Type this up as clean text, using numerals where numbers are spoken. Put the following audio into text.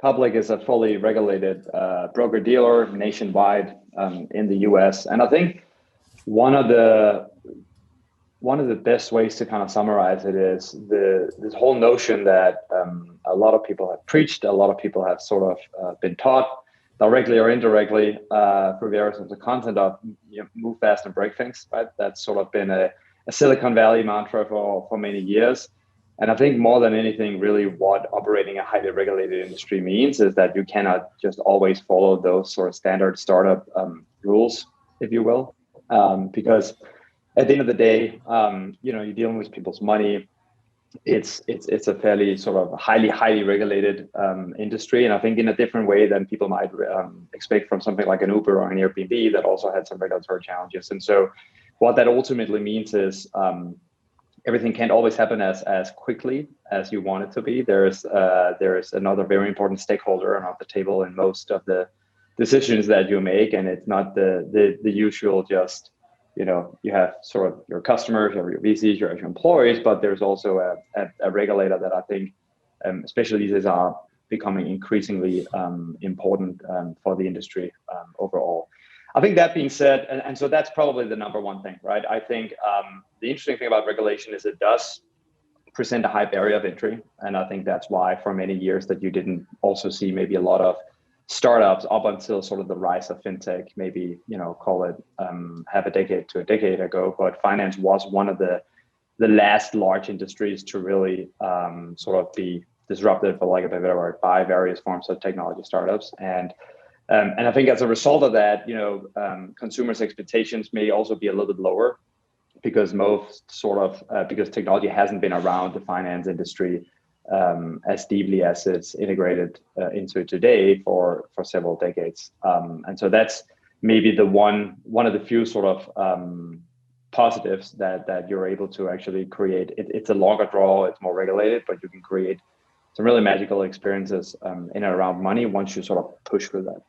Public is a fully regulated broker dealer nationwide in the US. And I think one of the best ways to kind of summarize it is this whole notion that a lot of people have preached, a lot of people have sort of been taught directly or indirectly through various sorts of content of move fast and break things, right? That's sort of been a Silicon Valley mantra for many years. And I think more than anything, really what operating a highly regulated industry means is that you cannot just always follow those sort of standard startup rules, if you will, because at the end of the day, you're dealing with people's money. It's a fairly sort of highly regulated industry, and I think in a different way than people might expect from something like an Uber or an Airbnb that also had some regulatory challenges. And so, what that ultimately means is everything can't always happen as quickly as you want it to be. There's another very important stakeholder around the table in most of the decisions that you make, and it's not the usual just. You have sort of your customers, you have your VCs, you have your employees, but there's also a regulator that I think, especially these days, are becoming increasingly important for the industry overall. I think that being said, and so that's probably the number one thing, right? I think the interesting thing about regulation is it does present a high barrier of entry. And I think that's why for many years that you didn't also see maybe a lot of startups up until sort of the rise of fintech, maybe, call it half a decade to a decade ago. But finance was one of the last large industries to really sort of be disrupted, for lack of a better word, by various forms of technology startups. And I think as a result of that, consumers' expectations may also be a little bit lower because because technology hasn't been around the finance industry as deeply as it's integrated into it today for several decades. And so that's maybe one of the few sort of positives that you're able to actually create. It's a longer draw, it's more regulated, but you can create some really magical experiences in and around money once you sort of push through that.